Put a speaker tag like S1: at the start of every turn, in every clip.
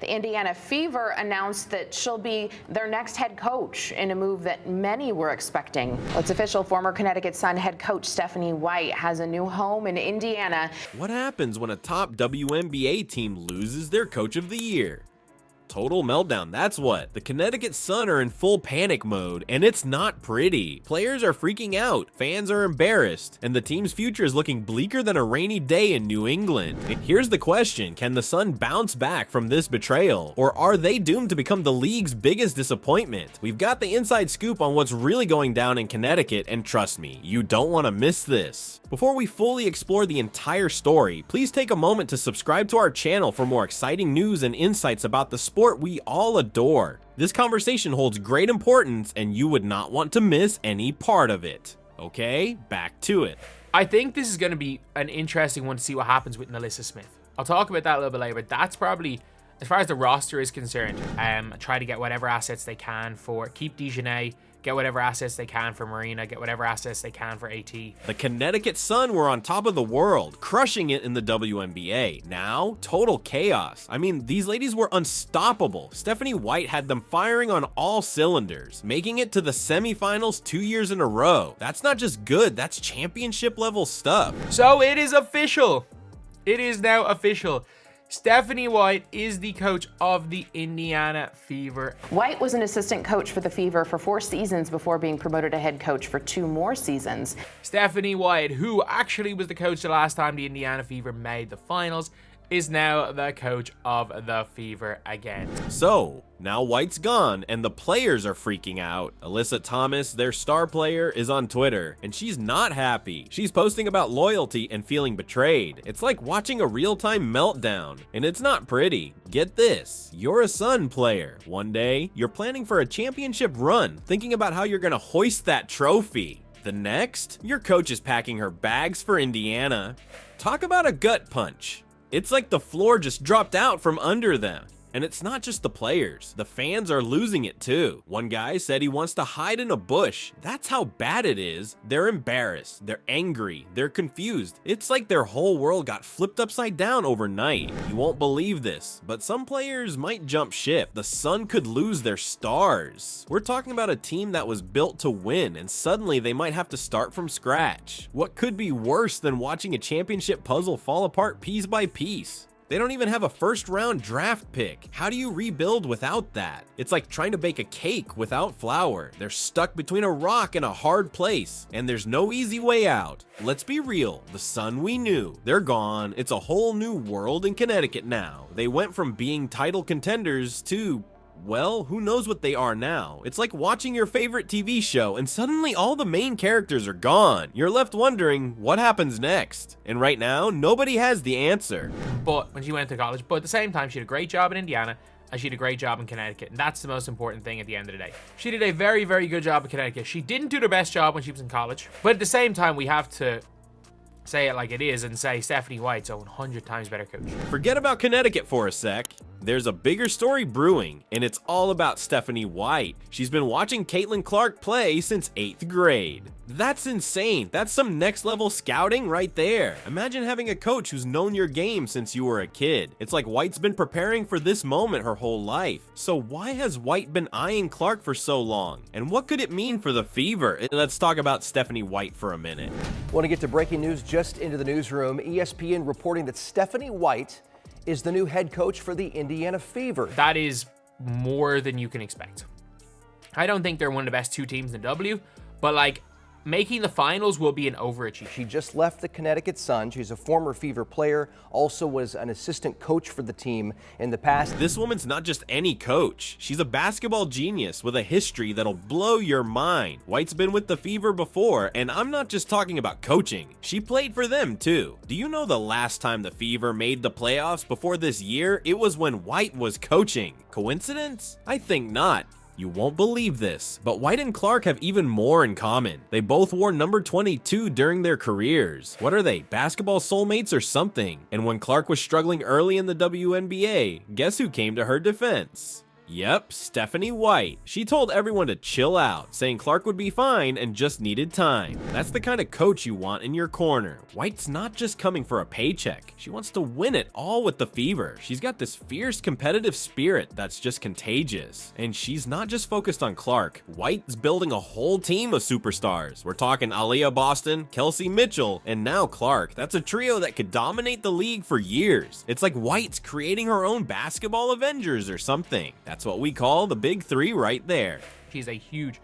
S1: The Indiana Fever announced that she'll be their next head coach in a move that many were expecting. It's official, former Connecticut Sun head coach Stephanie White has a new home in Indiana.
S2: What happens when a top WNBA team loses their coach of the year? Total meltdown, that's what. The Connecticut Sun are in full panic mode, and it's not pretty. Players are freaking out, fans are embarrassed, and the team's future is looking bleaker than a rainy day in New England. And here's the question, can the Sun bounce back from this betrayal, or are they doomed to become the league's biggest disappointment? We've got the inside scoop on what's really going down in Connecticut, and trust me, you don't want to miss this. Before we fully explore the entire story, please take a moment to subscribe to our channel for more exciting news and insights about the sport we all adore. This conversation holds great importance and you would not want to miss any part of it. Okay, back to it.
S3: I think this is going to be an interesting one to see what happens with Melissa Smith. I'll talk about that a little bit later, but that's probably, as far as the roster is concerned, try to get whatever assets they can for, keep Dejanay, get whatever assets they can for Marina, get whatever assets they can for AT.
S2: The Connecticut Sun were on top of the world, crushing it in the WNBA. Now, total chaos. I mean, these ladies were unstoppable. Stephanie White had them firing on all cylinders, making it to the semifinals 2 years in a row. That's not just good, that's championship level stuff.
S3: So it is official. It is now official. Stephanie White is the coach of the Indiana Fever.
S1: White was an assistant coach for the Fever for 4 seasons before being promoted to head coach for 2 more seasons.
S3: Stephanie White, who actually was the coach the last time the Indiana Fever made the finals, is now the coach of the Fever again.
S2: So, now White's gone and the players are freaking out. Alyssa Thomas, their star player, is on Twitter and she's not happy. She's posting about loyalty and feeling betrayed. It's like watching a real-time meltdown, and it's not pretty. Get this, you're a Sun player. One day, you're planning for a championship run, thinking about how you're gonna hoist that trophy. The next, your coach is packing her bags for Indiana. Talk about a gut punch. It's like the floor just dropped out from under them. And it's not just the players, the fans are losing it too. One guy said he wants to hide in a bush. That's how bad it is. They're embarrassed, they're angry, they're confused. It's like their whole world got flipped upside down overnight. You won't believe this, but some players might jump ship. The Sun could lose their stars. We're talking about a team that was built to win, and suddenly they might have to start from scratch. What could be worse than watching a championship puzzle fall apart piece by piece? They don't even have a first-round draft pick. How do you rebuild without that? It's like trying to bake a cake without flour. They're stuck between a rock and a hard place, and there's no easy way out. Let's be real, the Sun we knew, they're gone. It's a whole new world in Connecticut now. They went from being title contenders to, well, who knows what they are now. It's like watching your favorite TV show and suddenly all the main characters are gone. You're left wondering what happens next. And right now, nobody has the answer.
S3: But when she went to college, but at the same time, she did a great job in Indiana and she did a great job in Connecticut. And that's the most important thing at the end of the day. She did a very, very good job in Connecticut. She didn't do the best job when she was in college. But at the same time, we have to say it like it is and say Stephanie White's a 100 times better coach.
S2: Forget about Connecticut for a sec. There's a bigger story brewing, and it's all about Stephanie White. She's been watching Caitlin Clark play since 8th grade. That's insane. That's some next level scouting right there. Imagine having a coach who's known your game since you were a kid. It's like White's been preparing for this moment her whole life. So why has White been eyeing Clark for so long? And what could it mean for the Fever? Let's talk about Stephanie White for a minute.
S4: Want to get to breaking news just into the newsroom. ESPN reporting that Stephanie White is the new head coach for the Indiana Fever.
S3: That is more than you can expect. I don't think they're one of the best 2 teams in the W, but like, making the finals will be an overachievement.
S4: She just left the Connecticut Sun. She's a former Fever player, also was an assistant coach for the team in the past.
S2: This woman's not just any coach. She's a basketball genius with a history that'll blow your mind. White's been with the Fever before, and I'm not just talking about coaching. She played for them too. Do you know the last time the Fever made the playoffs before this year? It was when White was coaching. Coincidence? I think not. You won't believe this, but White and Clark have even more in common. They both wore number 22 during their careers. What are they, basketball soulmates or something? And when Clark was struggling early in the WNBA, guess who came to her defense? Yep, Stephanie White. She told everyone to chill out, saying Clark would be fine and just needed time. That's the kind of coach you want in your corner. White's not just coming for a paycheck. She wants to win it all with the Fever. She's got this fierce competitive spirit that's just contagious. And she's not just focused on Clark. White's building a whole team of superstars. We're talking Aaliyah Boston, Kelsey Mitchell, and now Clark. That's a trio that could dominate the league for years. It's like White's creating her own basketball Avengers or something. That's what we call the big three right there.
S3: She's a huge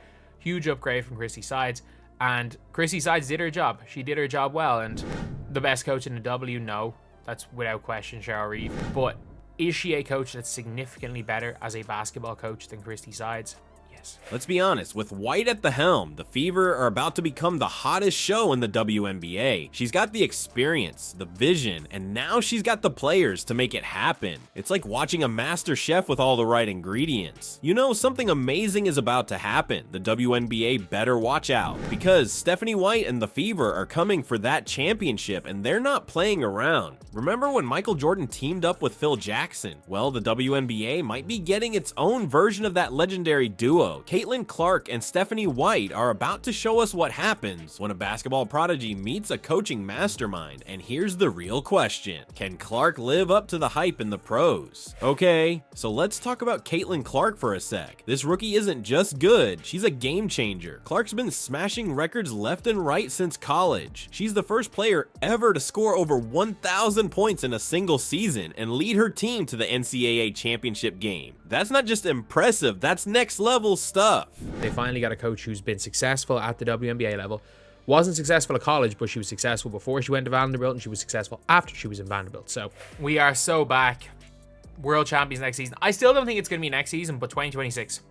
S3: upgrade from Chrissy Sides, and Chrissy Sides did her job. She did her job well, and the best coach in the W, no, that's without question Cheryl Reeve. But is she a coach that's significantly better as a basketball coach than Chrissy Sides? Yes.
S2: Let's be honest, with White at the helm, the Fever are about to become the hottest show in the WNBA. She's got the experience, the vision, and now she's got the players to make it happen. It's like watching a master chef with all the right ingredients. You know, something amazing is about to happen. The WNBA better watch out, because Stephanie White and the Fever are coming for that championship, and they're not playing around. Remember when Michael Jordan teamed up with Phil Jackson? Well, the WNBA might be getting its own version of that legendary duo. Caitlin Clark and Stephanie White are about to show us what happens when a basketball prodigy meets a coaching mastermind, and here's the real question. Can Clark live up to the hype in the pros? Okay, so let's talk about Caitlin Clark for a sec. This rookie isn't just good, she's a game changer. Clark's been smashing records left and right since college. She's the first player ever to score over 1,000 points in a single season and lead her team to the NCAA championship game. That's not just impressive, that's next level stuff.
S3: They finally got a coach who's been successful at the WNBA level. Wasn't successful at college, but she was successful before she went to Vanderbilt, and she was successful after she was in Vanderbilt. So we are so back. World champions next season. I still don't think it's going to be next season, but 2026.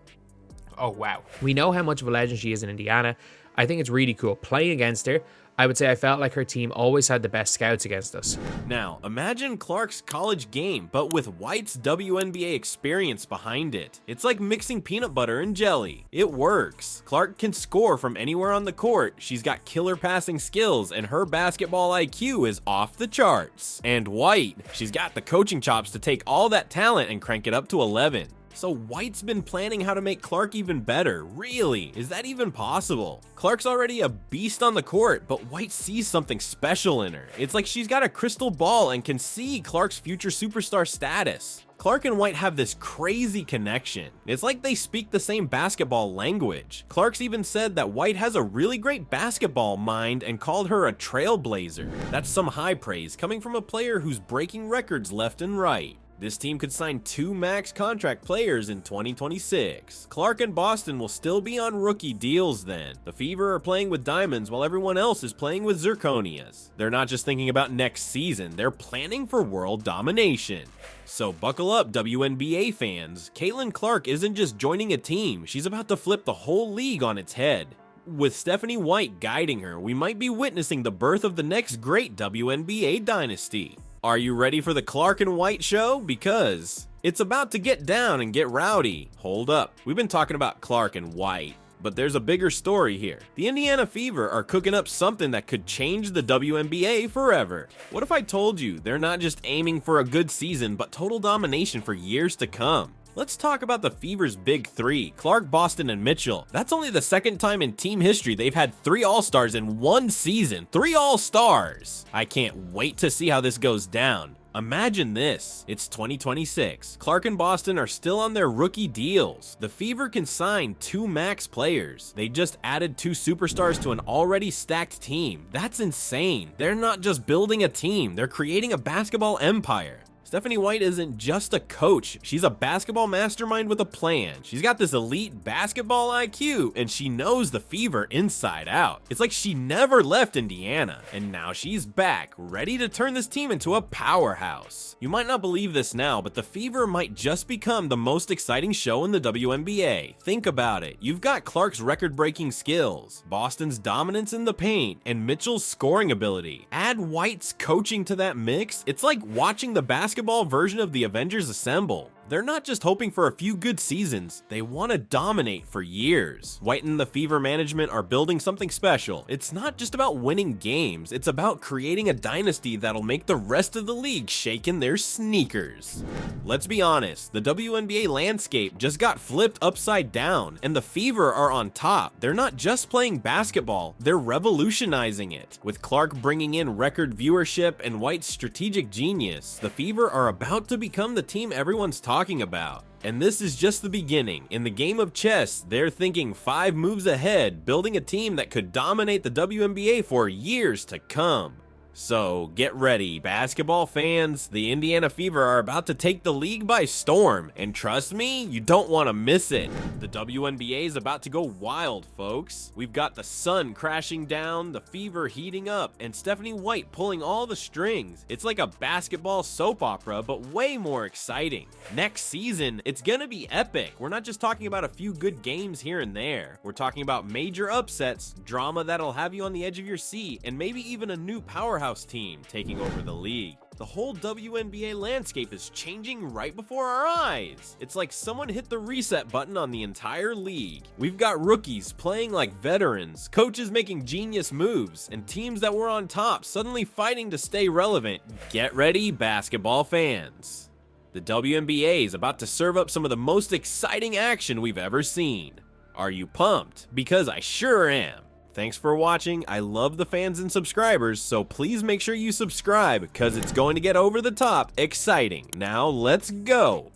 S3: Oh, wow. We know how much of a legend she is in Indiana. I think it's really cool. Playing against her, I would say I felt like her team always had the best scouts against us.
S2: Now, imagine Clark's college game, but with White's WNBA experience behind it. It's like mixing peanut butter and jelly. It works. Clark can score from anywhere on the court, she's got killer passing skills, and her basketball IQ is off the charts. And White, she's got the coaching chops to take all that talent and crank it up to 11. So White's been planning how to make Clark even better. Really? Is that even possible? Clark's already a beast on the court, but White sees something special in her. It's like she's got a crystal ball and can see Clark's future superstar status. Clark and White have this crazy connection. It's like they speak the same basketball language. Clark's even said that White has a really great basketball mind and called her a trailblazer. That's some high praise coming from a player who's breaking records left and right. This team could sign 2 max contract players in 2026. Clark and Boston will still be on rookie deals then. The Fever are playing with diamonds while everyone else is playing with zirconias. They're not just thinking about next season, they're planning for world domination. So buckle up, WNBA fans. Caitlin Clark isn't just joining a team, she's about to flip the whole league on its head. With Stephanie White guiding her, we might be witnessing the birth of the next great WNBA dynasty. Are you ready for the Clark and White show? Because it's about to get down and get rowdy. Hold up, we've been talking about Clark and White, but there's a bigger story here. The Indiana Fever are cooking up something that could change the WNBA forever. What if I told you they're not just aiming for a good season, but total domination for years to come? Let's talk about the Fever's big three, Clark, Boston, and Mitchell. That's only the second time in team history they've had 3 All-Stars in one season. 3 All-Stars! I can't wait to see how this goes down. Imagine this, it's 2026. Clark and Boston are still on their rookie deals. The Fever can sign 2 max players. They just added 2 superstars to an already stacked team. That's insane. They're not just building a team, they're creating a basketball empire. Stephanie White isn't just a coach, she's a basketball mastermind with a plan. She's got this elite basketball IQ, and she knows the Fever inside out. It's like she never left Indiana, and now she's back, ready to turn this team into a powerhouse. You might not believe this now, but the Fever might just become the most exciting show in the WNBA. Think about it. You've got Clark's record-breaking skills, Boston's dominance in the paint, and Mitchell's scoring ability. Add White's coaching to that mix, it's like watching the basketball version of the Avengers assemble. They're not just hoping for a few good seasons, they want to dominate for years. White and the Fever management are building something special. It's not just about winning games, it's about creating a dynasty that'll make the rest of the league shake in their sneakers. Let's be honest, the WNBA landscape just got flipped upside down, and the Fever are on top. They're not just playing basketball, they're revolutionizing it. With Clark bringing in record viewership and White's strategic genius, the Fever are about to become the team everyone's talking about. And this is just the beginning. In the game of chess, they're thinking 5 moves ahead, building a team that could dominate the WNBA for years to come. So get ready, basketball fans. The Indiana Fever are about to take the league by storm, and trust me, you don't want to miss it. The WNBA is about to go wild, folks. We've got the Sun crashing down, the Fever heating up, and Stephanie White pulling all the strings. It's like a basketball soap opera, but way more exciting. Next season, it's gonna be epic. We're not just talking about a few good games here and there. We're talking about major upsets, drama that'll have you on the edge of your seat, and maybe even a new powerhouse team taking over the league. The whole WNBA landscape is changing right before our eyes. It's like someone hit the reset button on the entire league. We've got rookies playing like veterans, coaches making genius moves, and teams that were on top suddenly fighting to stay relevant. Get ready, basketball fans. The WNBA is about to serve up some of the most exciting action we've ever seen. Are you pumped? Because I sure am. Thanks for watching. I love the fans and subscribers, so please make sure you subscribe because it's going to get over the top exciting. Now let's go.